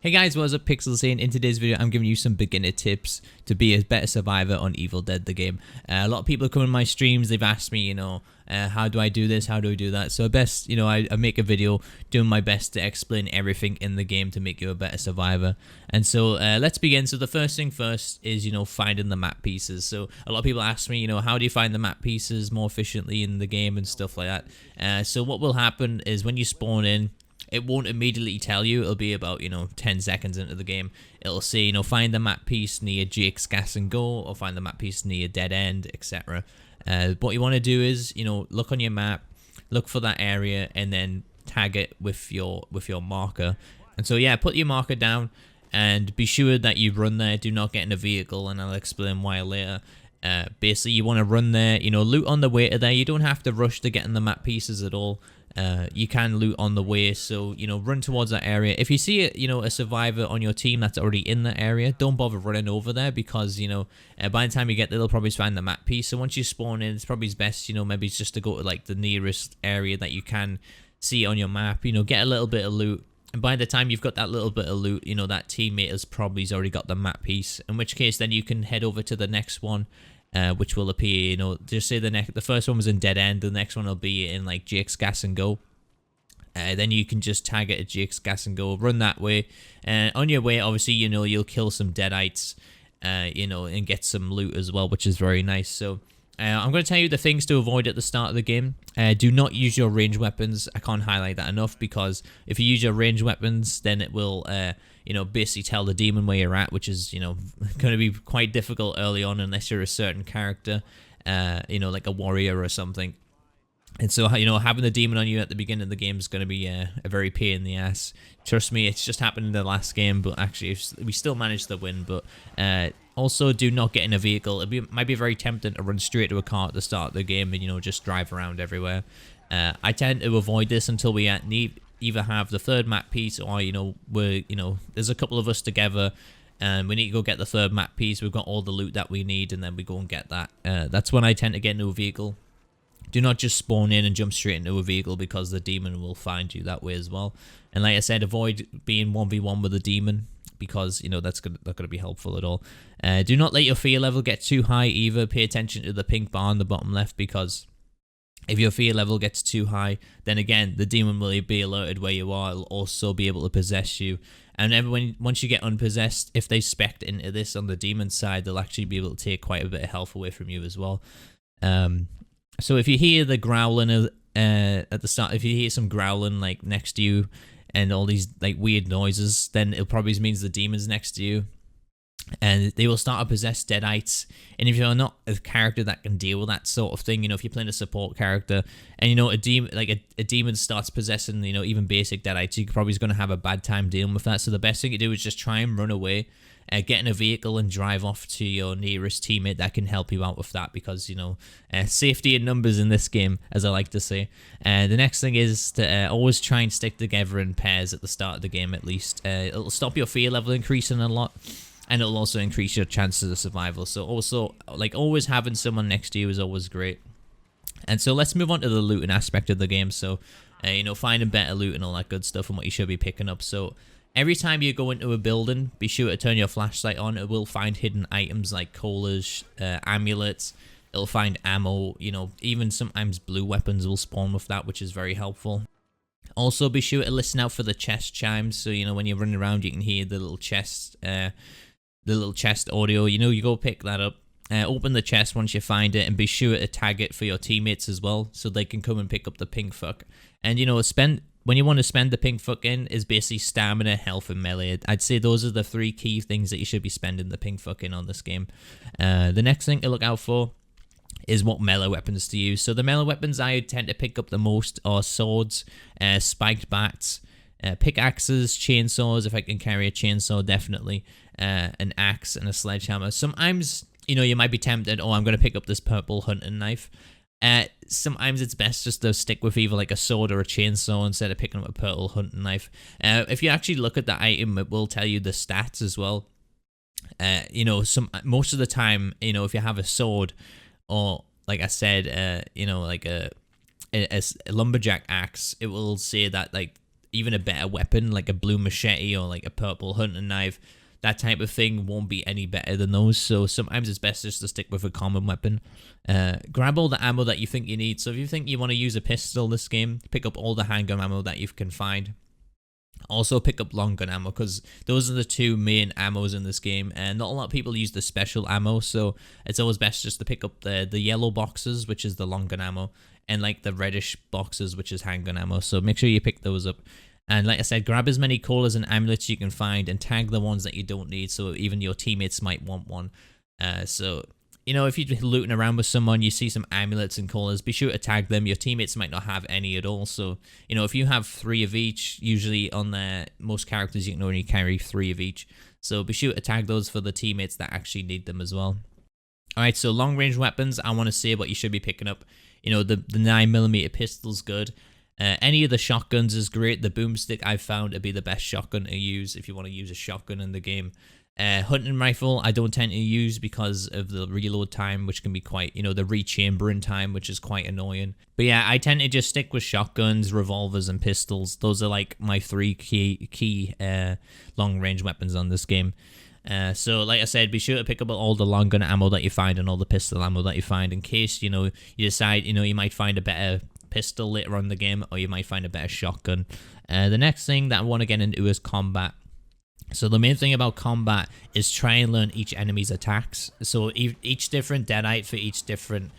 Hey guys, what's up? Pixels here. In today's video, I'm giving you some beginner tips to be a better survivor on Evil Dead, the game. A lot of people come in my streams, they've asked me, how do I do this? How do I do that? So I make a video doing my best to explain everything in the game to make you a better survivor. And so let's begin. So the first thing first is, finding the map pieces. So a lot of people ask me, how do you find the map pieces more efficiently in the game and stuff like that? So what will happen is when you spawn in, it won't immediately tell you. It'll be about 10 seconds into the game. It'll say find the map piece near Jake's Gas and Go, or find the map piece near Dead End, etc. What you want to do is look on your map, look for that area, and then tag it with your marker. And so yeah, put your marker down and be sure that you run there. Do not get in a vehicle, and I'll explain why later. Basically, you want to run there, loot on the way to there. You don't have to rush to get in the map pieces at all. You can loot on the way, so run towards that area. If you see a survivor on your team that's already in the area, don't bother running over there, because by the time you get there, they'll probably find the map piece. So once you spawn in, it's probably best maybe it's just to go to like the nearest area that you can see on your map. Get a little bit of loot, and by the time you've got that little bit of loot, that teammate has probably already got the map piece, in which case then you can head over to the next one. Which will appear, just say the first one was in Dead End, the next one will be in like Jake's Gas and Go. Then you can just tag it at Jake's Gas and Go, run that way, and on your way, obviously, you'll kill some Deadites, and get some loot as well, which is very nice. So I'm going to tell you the things to avoid at the start of the game. Do not use your ranged weapons. I can't highlight that enough, because if you use your ranged weapons, then it will basically tell the demon where you're at, which is, going to be quite difficult early on unless you're a certain character, like a warrior or something. And so, having the demon on you at the beginning of the game is going to be a very pain in the ass. Trust me, it's just happened in the last game, but actually, we still managed to win. But also, do not get in a vehicle. Might be very tempting to run straight to a car at the start of the game and, just drive around everywhere. I tend to avoid this until we either have the third map piece, or, there's a couple of us together, and we need to go get the third map piece. We've got all the loot that we need, and then we go and get that. That's when I tend to get into a vehicle. Do not just spawn in and jump straight into a vehicle, because the demon will find you that way as well. And like I said, avoid being 1v1 with a demon, because that's not going to be helpful at all. Do not let your fear level get too high either. Pay attention to the pink bar on the bottom left, because if your fear level gets too high, then again the demon will be alerted where you are. It'll also be able to possess you. And then once you get unpossessed, if they spec into this on the demon side, they'll actually be able to take quite a bit of health away from you as well. So if you hear the growling at the start, if you hear some growling like next to you and all these like weird noises, then it probably means the demon's next to you, and they will start to possess Deadites. And if you're not a character that can deal with that sort of thing, if you're playing a support character and a demon starts possessing even basic Deadites, you probably is going to have a bad time dealing with that. So the best thing to do is just try and run away. Get in a vehicle and drive off to your nearest teammate that can help you out with that, because safety in numbers in this game, as I like to say. The next thing is to always try and stick together in pairs at the start of the game, at least. It'll stop your fear level increasing a lot, and it'll also increase your chances of survival. So also, always having someone next to you is always great. And so let's move on to the looting aspect of the game. So finding better loot and all that good stuff, and what you should be picking up. So every time you go into a building, be sure to turn your flashlight on. It will find hidden items like colas, amulets. It'll find ammo, even sometimes blue weapons will spawn with that, which is very helpful. Also, be sure to listen out for the chest chimes. So, when you're running around, you can hear the little chest audio. You go pick that up. Open the chest once you find it, and be sure to tag it for your teammates as well, so they can come and pick up the pink fuck. And, when you want to spend the pink fuck in is basically stamina, health, and melee. I'd say those are the three key things that you should be spending the pink fuck in on this game. The next thing to look out for is what melee weapons to use. So the melee weapons I tend to pick up the most are swords, spiked bats, pickaxes, chainsaws, if I can carry a chainsaw, definitely, an axe, and a sledgehammer. Sometimes, you might be tempted, I'm going to pick up this purple hunting knife. Sometimes it's best just to stick with either like a sword or a chainsaw instead of picking up a purple hunting knife. If you actually look at the item, it will tell you the stats as well. Most of the time, if you have a sword, or like I said, like a lumberjack axe, it will say that like even a better weapon like a blue machete or like a purple hunting knife, that type of thing won't be any better than those. So sometimes it's best just to stick with a common weapon. Grab all the ammo that you think you need. So if you think you want to use a pistol this game, pick up all the handgun ammo that you can find. Also pick up long gun ammo, because those are the two main ammos in this game, and not a lot of people use the special ammo, so it's always best just to pick up the yellow boxes, which is the long gun ammo, and like the reddish boxes, which is handgun ammo. So make sure you pick those up. And like I said, grab as many colas and amulets you can find and tag the ones that you don't need, so even your teammates might want one. So, you know, if you're looting around with someone, you see some amulets and colas, be sure to tag them. Your teammates might not have any at all. So, you know, if you have 3 of each, usually on most characters you can only carry 3 of each. So be sure to tag those for the teammates that actually need them as well. Alright, so long range weapons, I want to say what you should be picking up. You know, the 9mm pistol's good. Any of the shotguns is great. The boomstick I've found to be the best shotgun to use if you want to use a shotgun in the game. Hunting rifle I don't tend to use because of the reload time, which can be quite, you know, the rechambering time, which is quite annoying. But yeah, I tend to just stick with shotguns, revolvers, and pistols. Those are like my 3 key long range weapons on this game. So like I said, be sure to pick up all the long gun ammo that you find and all the pistol ammo that you find, in case, you know, you decide, you know, you might find a better pistol later on in the game, or you might find a better shotgun. The next thing that I want to get into is combat. So the main thing about combat is try and learn each enemy's attacks. So each different deadite for each different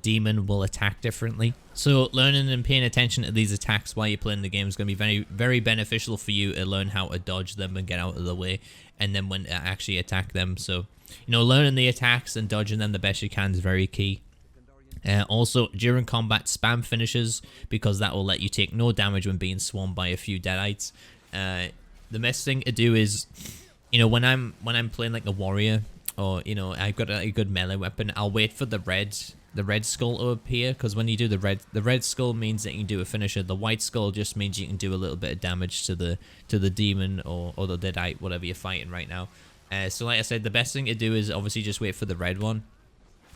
demon will attack differently. So learning and paying attention to these attacks while you're playing the game is going to be very, very beneficial for you to learn how to dodge them and get out of the way, and then when to actually attack them. So, you know, learning the attacks and dodging them the best you can is very key. Also, during combat, spam finishes, because that will let you take no damage when being swarmed by a few deadites. The best thing to do is, you know, when I'm playing like a warrior, or, you know, I've got a good melee weapon, I'll wait for the red skull to appear, because when you do the red skull means that you can do a finisher. The white skull just means you can do a little bit of damage to the demon or the deadite, whatever you're fighting right now. So like I said, the best thing to do is obviously just wait for the red one.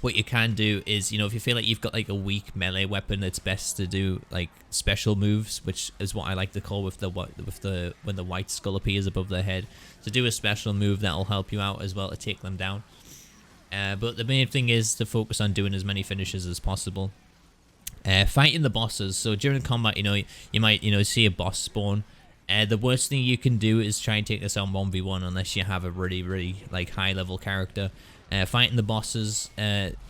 What you can do is, you know, if you feel like you've got like a weak melee weapon, it's best to do like special moves, which is what I like to call when the white skull appears above their head. So do a special move that will help you out as well to take them down. But the main thing is to focus on doing as many finishes as possible. Fighting the bosses. So during combat, you know, you might, you know, see a boss spawn. The worst thing you can do is try and take this on 1v1 unless you have a really like high level character. Fighting the bosses,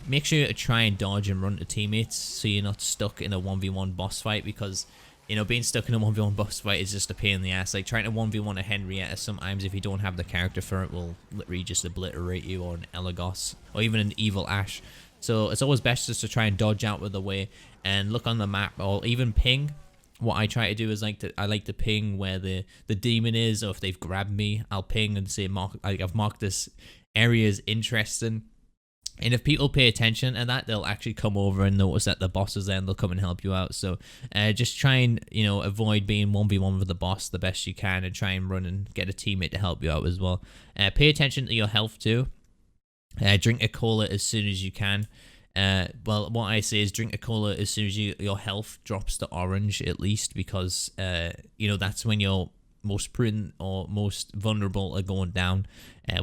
make sure to try and dodge and run to teammates so you're not stuck in a 1v1 boss fight, because, you know, being stuck in a 1v1 boss fight is just a pain in the ass. Like trying to 1v1 a Henrietta, sometimes if you don't have the character for it, will literally just obliterate you, or an Elagos, or even an evil Ash. So it's always best just to try and dodge out of the way and look on the map, or even ping. What I try to do is I like to ping where the demon is, or if they've grabbed me, I'll ping and say, I've marked this area is interesting, and if people pay attention to that, they'll actually come over and notice that the boss is there, and they'll come and help you out. So just try and, you know, avoid being 1v1 with the boss the best you can, and try and run and get a teammate to help you out as well. Pay attention to your health too. Drink a cola as soon as you can. Well, what I say is drink a cola as soon as your health drops to orange, at least, because you know, that's when you're most prudent or most vulnerable are going down,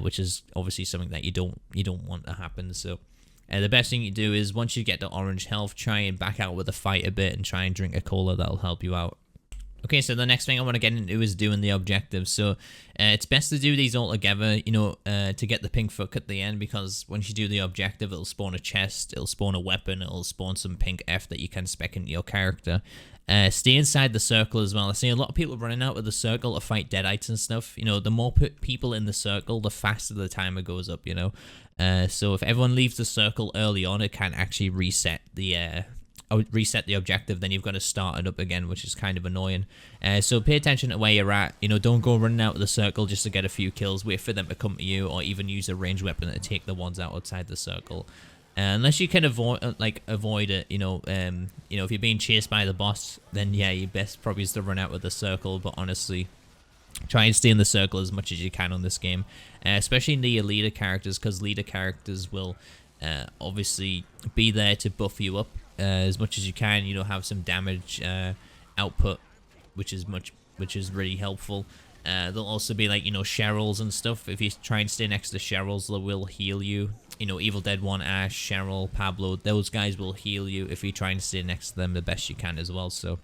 which is obviously something that you don't want to happen. So the best thing you do is, once you get to orange health, try and back out with the fight a bit and try and drink a cola. That'll help you out. Okay, so the next thing I want to get into is doing the objectives. So it's best to do these all together, you know, to get the pink foot at the end, because once you do the objective, it'll spawn a chest, it'll spawn a weapon, it'll spawn some pink F that you can spec into your character. Stay inside the circle as well. I see a lot of people running out of the circle to fight deadites and stuff. You know, the more people in the circle, the faster the timer goes up, you know. So if everyone leaves the circle early on, it can actually reset the objective. Then you've got to start it up again, which is kind of annoying. So pay attention to where you're at. You know, don't go running out of the circle just to get a few kills. Wait for them to come to you, or even use a ranged weapon to take the ones outside the circle. Unless you can avoid it, you know, if you're being chased by the boss, then yeah, your best probably is to run out of the circle. But honestly, try and stay in the circle as much as you can on this game, especially in the leader characters, because leader characters will obviously be there to buff you up as much as you can. You know, have some damage output, which is much which is really helpful. There'll also be like, you know, Cheryls and stuff. If you try and stay next to Cheryls, they will heal you. You know, Evil Dead 1, Ash, Cheryl, Pablo, those guys will heal you if you try and stay next to them the best you can as well. So,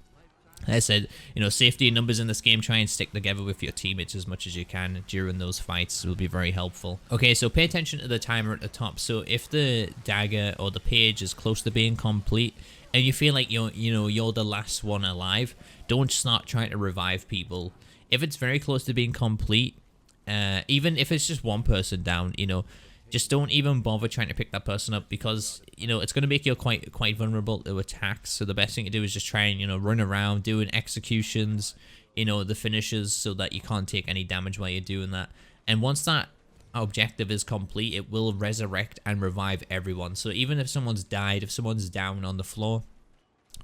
like I said, you know, safety and numbers in this game, try and stick together with your teammates as much as you can during those fights will be very helpful. Okay, so pay attention to the timer at the top. So if the dagger or the page is close to being complete, and you feel like you're the last one alive, don't start trying to revive people. If it's very close to being complete, even if it's just one person down, you know, just don't even bother trying to pick that person up, because, you know, it's going to make you quite vulnerable to attacks. So the best thing to do is just try and, you know, run around doing executions, you know, the finishes, so that you can't take any damage while you're doing that. And once that objective is complete, it will resurrect and revive everyone. So even if someone's died, if someone's down on the floor,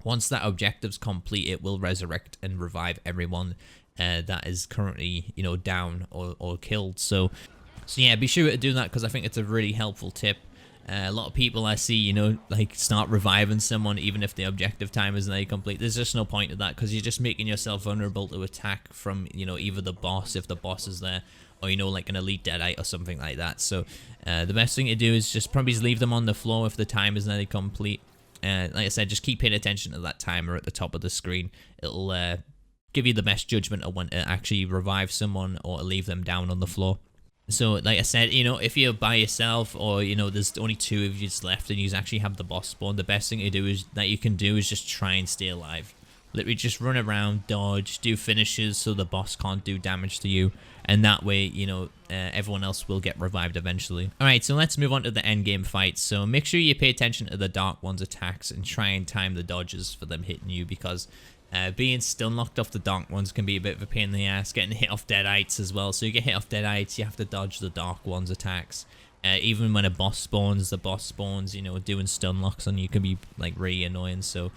once that objective's complete, it will resurrect and revive everyone that is currently, you know, down or killed. So yeah, be sure to do that, because I think it's a really helpful tip. A lot of people I see, you know, like start reviving someone even if the objective time isn't really complete. There's just no point to that, because you're just making yourself vulnerable to attack from, you know, either the boss, if the boss is there, or, you know, like an elite deadite or something like that. So the best thing to do is just probably leave them on the floor if the time is nearly complete. Like I said, just keep paying attention to that timer at the top of the screen. It'll give you the best judgment of when to actually revive someone or to leave them down on the floor. So, like I said, you know, if you're by yourself, or, you know, there's only 2 of you left and you actually have the boss spawn, the best thing to do is just try and stay alive. Literally just run around, dodge, do finishes so the boss can't do damage to you, and that way, you know, everyone else will get revived eventually. Alright, so let's move on to the end game fight. So make sure you pay attention to the Dark One's attacks and try and time the dodges for them hitting you, because being stun locked off the Dark Ones can be a bit of a pain in the ass. Getting hit off Deadites as well. So you get hit off Deadites, you have to dodge the Dark One's attacks. Even when a boss spawns, you know, doing stun locks on you can be like really annoying. So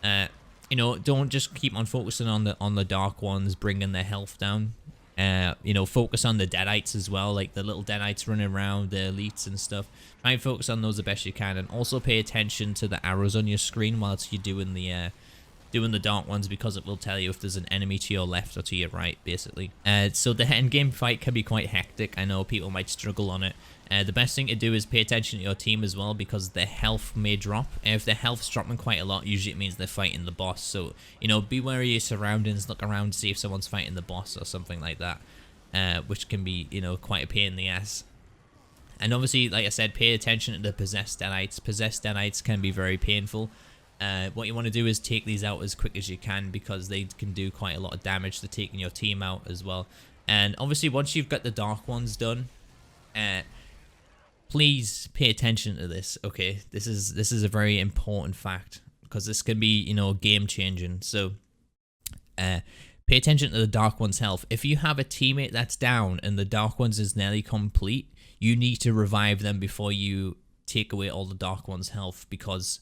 you know, don't just keep on focusing on the Dark Ones bringing their health down. You know, focus on the Deadites as well, like the little Deadites running around, the elites and stuff. Try and focus on those the best you can, and also pay attention to the arrows on your screen whilst you're doing the Dark Ones, because it will tell you if there's an enemy to your left or to your right, basically. So the end game fight can be quite hectic. I know people might struggle on it. The best thing to do is pay attention to your team as well, because their health may drop. If their health's dropping quite a lot, usually it means they're fighting the boss. So, you know, be wary of your surroundings, look around, see if someone's fighting the boss or something like that, which can be, you know, quite a pain in the ass. And obviously, like I said, pay attention to the possessed Deadites. Possessed Deadites can be very painful. What you want to do is take these out as quick as you can, because they can do quite a lot of damage to taking your team out as well. And obviously, once you've got the Dark Ones done, please pay attention to this. Okay, this is a very important fact, because this can be, you know, game changing. So pay attention to the Dark One's health. If you have a teammate that's down and the Dark Ones is nearly complete, you need to revive them before you take away all the Dark One's health, because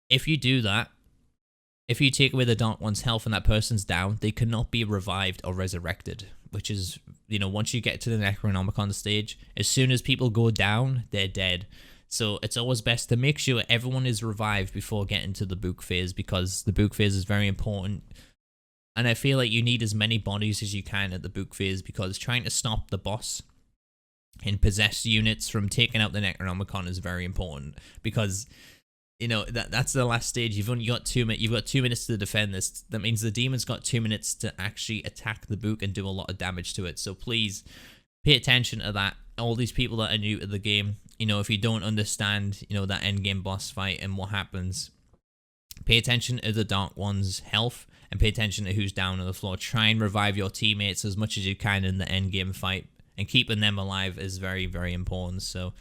if you do that, if you take away the Dark One's health and that person's down, they cannot be revived or resurrected, which is, you know, once you get to the Necronomicon stage, as soon as people go down, they're dead. So it's always best to make sure everyone is revived before getting to the book phase, because the book phase is very important. And I feel like you need as many bodies as you can at the book phase, because trying to stop the boss and possessed units from taking out the Necronomicon is very important, because, you know, that's the last stage. You've only got 2 minutes. You've got 2 minutes to defend this. That means the demon's got 2 minutes to actually attack the book and do a lot of damage to it. So please pay attention to that. All these people that are new to the game, you know, if you don't understand, you know, that end game boss fight and what happens, pay attention to the Dark One's health and pay attention to who's down on the floor. Try and revive your teammates as much as you can in the end game fight, and keeping them alive is very, very important. So,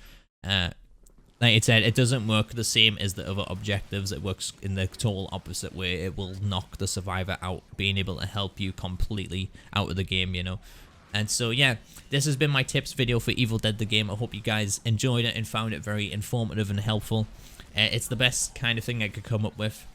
like I said, it doesn't work the same as the other objectives. It works in the total opposite way. It will knock the survivor out, being able to help you completely out of the game, you know. And so, yeah, this has been my tips video for Evil Dead the game. I hope you guys enjoyed it and found it very informative and helpful. It's the best kind of thing I could come up with.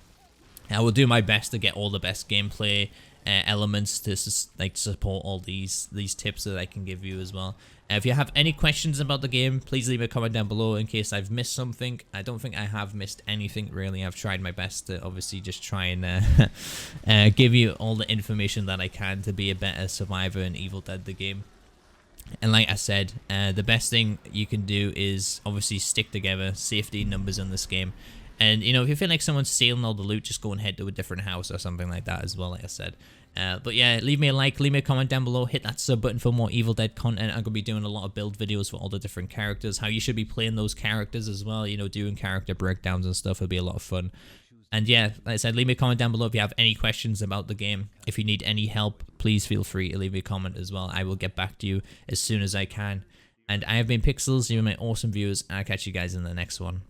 I will do my best to get all the best gameplay elements to like support all these tips that I can give you as well. If you have any questions about the game, please leave a comment down below in case I've missed something. I don't think I have missed anything really. I've tried my best to obviously just try and give you all the information that I can to be a better survivor in Evil Dead the game. And like I said, the best thing you can do is obviously stick together. Safety in numbers in this game. And, you know, if you feel like someone's stealing all the loot, just go and head to a different house or something like that as well, like I said. But yeah, leave me a like, leave me a comment down below, hit that sub button for more Evil Dead content. I'm going to be doing a lot of build videos for all the different characters, how you should be playing those characters as well, you know, doing character breakdowns and stuff. It'll be a lot of fun. And yeah, like I said, leave me a comment down below if you have any questions about the game. If you need any help, please feel free to leave me a comment as well. I will get back to you as soon as I can. And I have been Pixels, you are my awesome viewers, and I'll catch you guys in the next one.